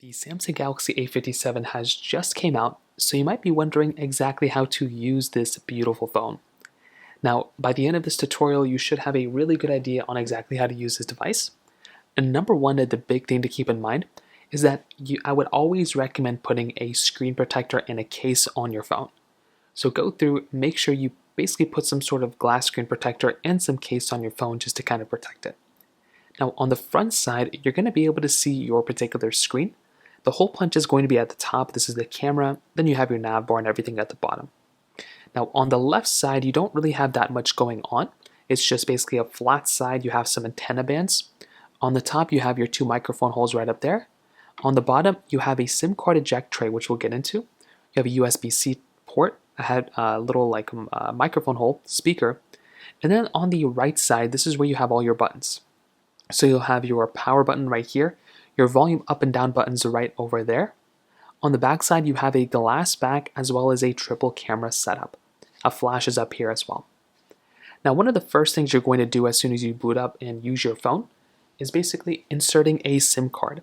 The Samsung Galaxy A57 has just came out, so you might be wondering exactly how to use this beautiful phone. Now, by the end of this tutorial, you should have a really good idea on exactly how to use this device. And number one, the big thing to keep in mind is that I would always recommend putting a screen protector and a case on your phone. So go through, make sure you basically put some sort of glass screen protector and some case on your phone just to kind of protect it. Now on the front side, you're going to be able to see your particular screen. The hole punch is going to be at the top. This is the camera. Then you have your nav bar and everything at the bottom. Now on the left side, you don't really have that much going on. It's just basically a flat side. You have some antenna bands. On the top, you have your two microphone holes right up there. On the bottom, you have a SIM card eject tray, which we'll get into. You have a USB-C port, a little microphone hole, speaker. And then on the right side, this is where you have all your buttons. So you'll have your power button right here. Your volume up and down buttons are right over there. On the back side, you have a glass back as well as a triple camera setup. A flash is up here as well. Now, one of the first things you're going to do as soon as you boot up and use your phone is basically inserting a SIM card.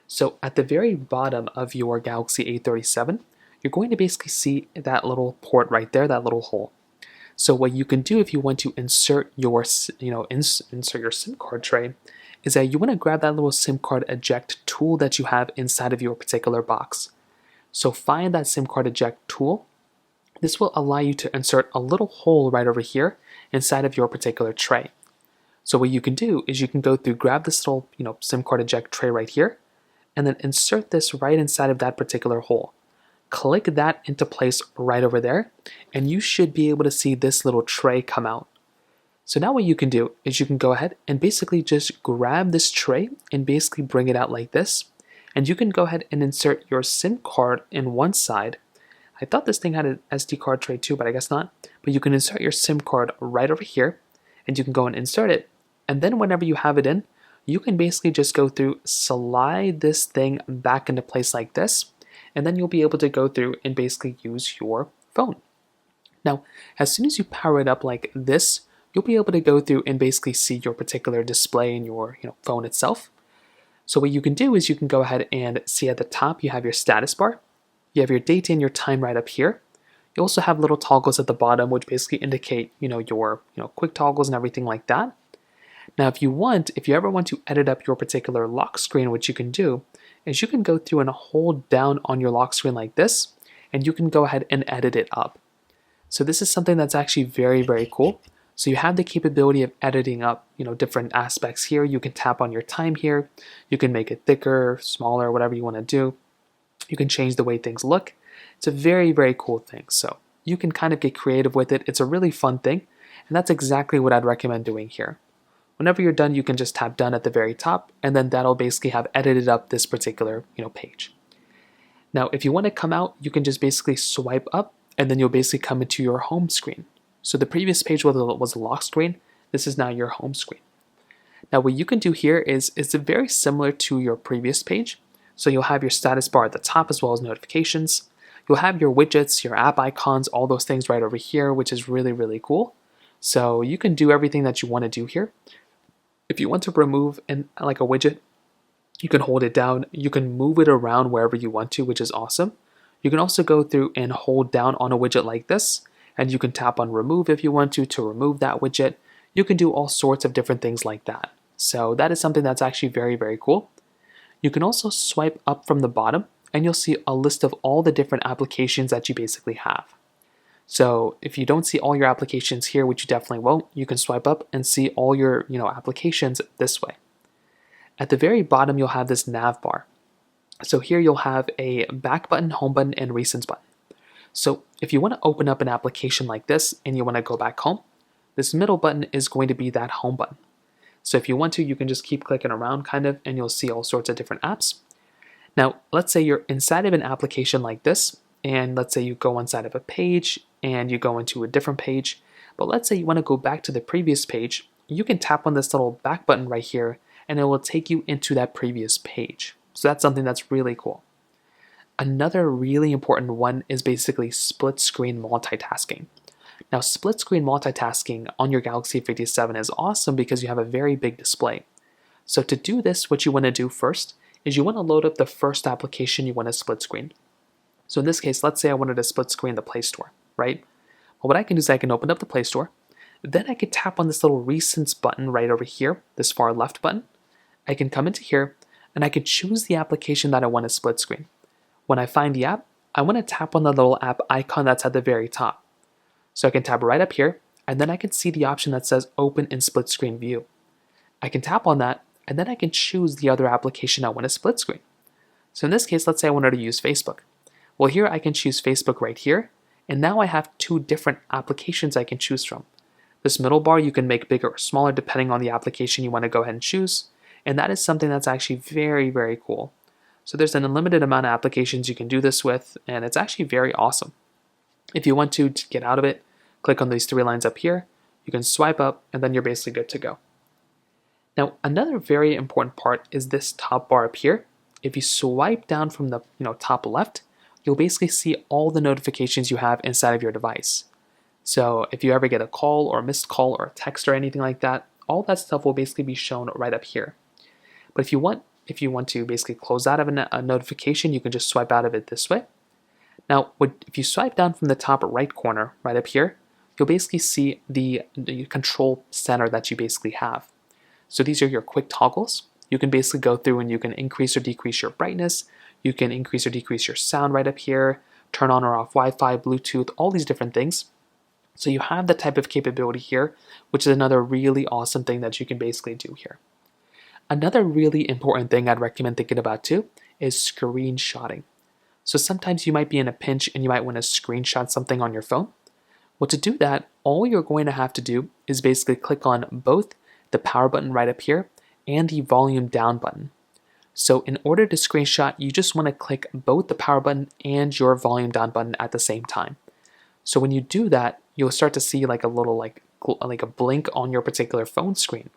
So at the very bottom of your Galaxy A37, you're going to basically see that little port right there, that little hole. So what you can do if you want to insert your, insert your SIM card tray is that you want to grab that little SIM card eject tool that you have inside of your particular box. So find that SIM card eject tool. This will allow you to insert a little hole right over here inside of your particular tray. So what you can do is you can go through, grab this little, SIM card eject tray right here, and then insert this right inside of that particular hole. Click that into place right over there, and you should be able to see this little tray come out. So now what you can do is you can go ahead and basically just grab this tray and basically bring it out like this. And you can go ahead and insert your SIM card in one side. I thought this thing had an SD card tray too, but I guess not. But you can insert your SIM card right over here, and you can go and insert it. And then whenever you have it in, you can basically just go through, slide this thing back into place like this, and then you'll be able to go through and basically use your phone. Now, as soon as you power it up like this, you'll be able to go through and basically see your particular display in your phone itself. So what you can do is you can go ahead and see at the top you have your status bar. You have your date and your time right up here. You also have little toggles at the bottom which basically indicate your quick toggles and everything like that. Now if you ever want to edit up your particular lock screen, what you can do is you can go through and hold down on your lock screen like this, and you can go ahead and edit it up. So this is something that's actually very, very cool. So you have the capability of editing up, different aspects here. You can tap on your time here. You can make it thicker, smaller, whatever you want to do. You can change the way things look. It's a very, very cool thing. So you can kind of get creative with it. It's a really fun thing. And that's exactly what I'd recommend doing here. Whenever you're done, you can just tap done at the very top, and then that'll basically have edited up this particular, page. Now, if you want to come out, you can just basically swipe up, and then you'll basically come into your home screen. So the previous page was a lock screen. This is now your home screen. Now what you can do here is it's very similar to your previous page. So you'll have your status bar at the top as well as notifications. You'll have your widgets, your app icons, all those things right over here, which is really, really cool. So you can do everything that you want to do here. If you want to remove a widget, you can hold it down. You can move it around wherever you want to, which is awesome. You can also go through and hold down on a widget like this, and you can tap on remove if you want to remove that widget. You can do all sorts of different things like that. So that is something that's actually very, very cool. You can also swipe up from the bottom, and you'll see a list of all the different applications that you basically have. So if you don't see all your applications here, which you definitely won't, you can swipe up and see all your applications this way. At the very bottom, you'll have this nav bar. So here you'll have a back button, home button, and recents button. So if you want to open up an application like this and you want to go back home, this middle button is going to be that home button. So if you want to, you can just keep clicking around and you'll see all sorts of different apps. Now, let's say you're inside of an application like this, and let's say you go inside of a page and you go into a different page, but let's say you want to go back to the previous page, you can tap on this little back button right here and it will take you into that previous page. So that's something that's really cool. Another really important one is basically split screen multitasking. Now, split screen multitasking on your Galaxy 57 is awesome because you have a very big display. So to do this, what you want to do first is you want to load up the first application you want to split screen. So in this case, let's say I wanted to split screen the Play Store, right? Well, what I can do is I can open up the Play Store. Then I can tap on this little Recents button right over here, this far left button. I can come into here, and I can choose the application that I want to split screen. When I find the app, I want to tap on the little app icon that's at the very top. So I can tap right up here, and then I can see the option that says Open in Split Screen View. I can tap on that, and then I can choose the other application I want to split screen. So in this case, let's say I wanted to use Facebook. Well, here I can choose Facebook right here, and now I have two different applications I can choose from. This middle bar you can make bigger or smaller depending on the application you want to go ahead and choose, and that is something that's actually very, very cool. So there's an unlimited amount of applications you can do this with, and it's actually very awesome. If you want to get out of it, click on these three lines up here, you can swipe up, and then you're basically good to go. Now, another very important part is this top bar up here. If you swipe down from the top left, you'll basically see all the notifications you have inside of your device. So if you ever get a call or a missed call or a text or anything like that, all that stuff will basically be shown right up here. But if you want to basically close out of a notification, you can just swipe out of it this way. Now, if you swipe down from the top right corner, right up here, you'll basically see the control center that you basically have. So these are your quick toggles. You can basically go through and you can increase or decrease your brightness. You can increase or decrease your sound right up here, turn on or off Wi-Fi, Bluetooth, all these different things. So you have that type of capability here, which is another really awesome thing that you can basically do here. Another really important thing I'd recommend thinking about too is screenshotting. So sometimes you might be in a pinch and you might want to screenshot something on your phone. Well, to do that, all you're going to have to do is basically click on both the power button right up here and the volume down button. So in order to screenshot, you just want to click both the power button and your volume down button at the same time. So when you do that, you'll start to see like a little like a blink on your particular phone screen.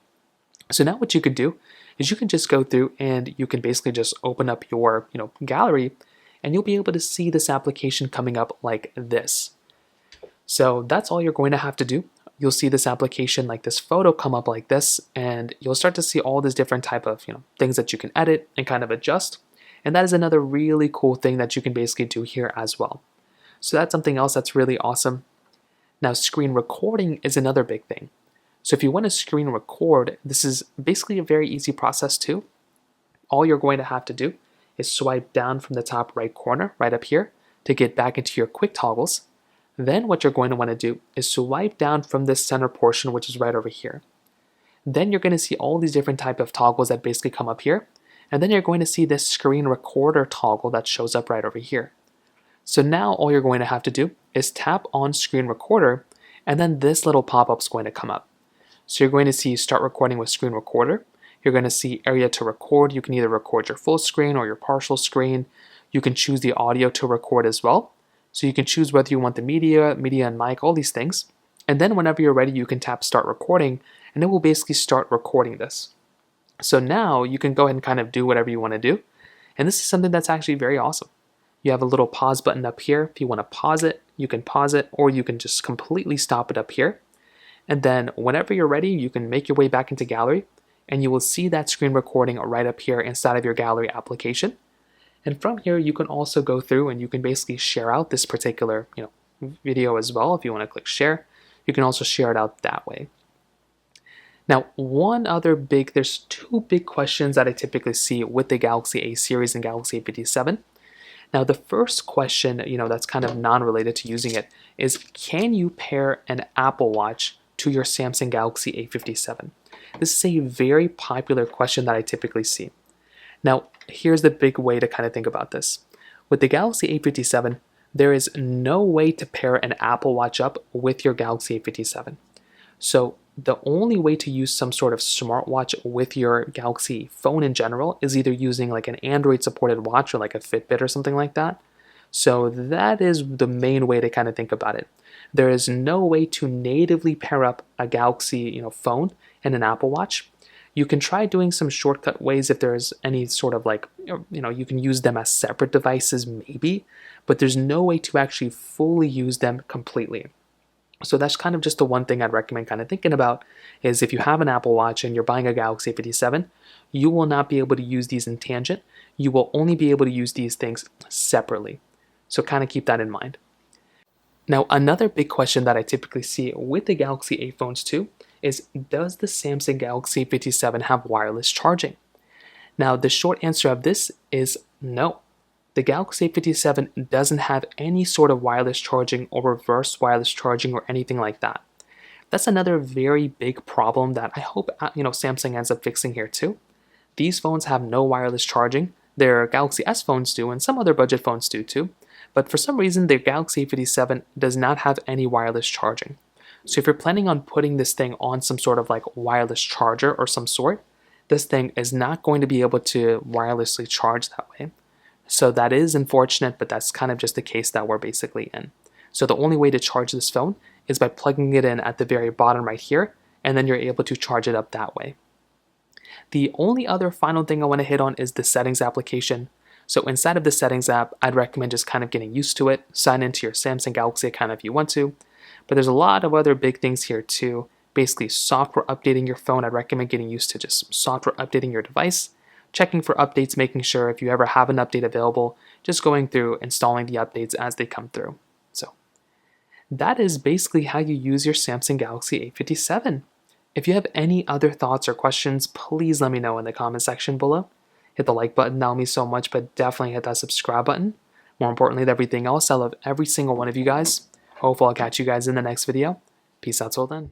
So now what you could do is you can just go through and you can basically just open up your gallery, and you'll be able to see this application coming up like this. So that's all you're going to have to do. You'll see this application, like this photo, come up like this, and you'll start to see all these different type of things that you can edit and kind of adjust. And that is another really cool thing that you can basically do here as well. So that's something else that's really awesome. Now, screen recording is another big thing. So if you want to screen record, this is basically a very easy process too. All you're going to have to do is swipe down from the top right corner, right up here, to get back into your quick toggles. Then what you're going to want to do is swipe down from this center portion, which is right over here. Then you're going to see all these different type of toggles that basically come up here. And then you're going to see this screen recorder toggle that shows up right over here. So now all you're going to have to do is tap on screen recorder, and then this little pop-up is going to come up. So you're going to see start recording with screen recorder. You're going to see area to record. You can either record your full screen or your partial screen. You can choose the audio to record as well. So you can choose whether you want the media and mic, all these things. And then whenever you're ready, you can tap start recording, and it will basically start recording this. So now you can go ahead and kind of do whatever you want to do. And this is something that's actually very awesome. You have a little pause button up here. If you want to pause it, you can pause it, or you can just completely stop it up here. And then whenever you're ready, you can make your way back into gallery, and you will see that screen recording right up here inside of your gallery application. And from here, you can also go through and you can basically share out this particular video as well. If you want to click share, you can also share it out that way. Now, there's two big questions that I typically see with the Galaxy A series and Galaxy A57. Now, the first question, that's kind of non-related to using it is, can you pair an Apple Watch to your Samsung Galaxy A57? This is a very popular question that I typically see. Now, here's the big way to kind of think about this. With the Galaxy A57, there is no way to pair an Apple Watch up with your Galaxy A57. So the only way to use some sort of smartwatch with your Galaxy phone in general is either using like an Android supported watch or like a Fitbit or something like that. So that is the main way to kind of think about it. There is no way to natively pair up a Galaxy phone and an Apple Watch. You can try doing some shortcut ways if there's any sort of like, you can use them as separate devices maybe, but there's no way to actually fully use them completely. So that's kind of just the one thing I'd recommend kind of thinking about is if you have an Apple Watch and you're buying a Galaxy A57, you will not be able to use these in tangent, you will only be able to use these things separately. So kind of keep that in mind. Now, another big question that I typically see with the Galaxy A phones too is, does the Samsung Galaxy A57 have wireless charging? Now, the short answer of this is no. The Galaxy A57 doesn't have any sort of wireless charging or reverse wireless charging or anything like that. That's another very big problem that I hope Samsung ends up fixing here too. These phones have no wireless charging. Their Galaxy S phones do, and some other budget phones do too. But for some reason, their Galaxy A57 does not have any wireless charging. So if you're planning on putting this thing on some sort of like wireless charger or some sort, this thing is not going to be able to wirelessly charge that way. So that is unfortunate, but that's kind of just the case that we're basically in. So the only way to charge this phone is by plugging it in at the very bottom right here, and then you're able to charge it up that way. The only other final thing I want to hit on is the settings application. So inside of the settings app, I'd recommend just kind of getting used to it. Sign into your Samsung Galaxy account if you want to. But there's a lot of other big things here too. Basically, software updating your phone. I'd recommend getting used to just software updating your device, checking for updates, making sure if you ever have an update available, just going through installing the updates as they come through. So that is basically how you use your Samsung Galaxy A57. If you have any other thoughts or questions, please let me know in the comment section below. Hit the like button, that'll mean so much, but definitely hit that subscribe button. More importantly than everything else, I love every single one of you guys. Hopefully I'll catch you guys in the next video. Peace out till then.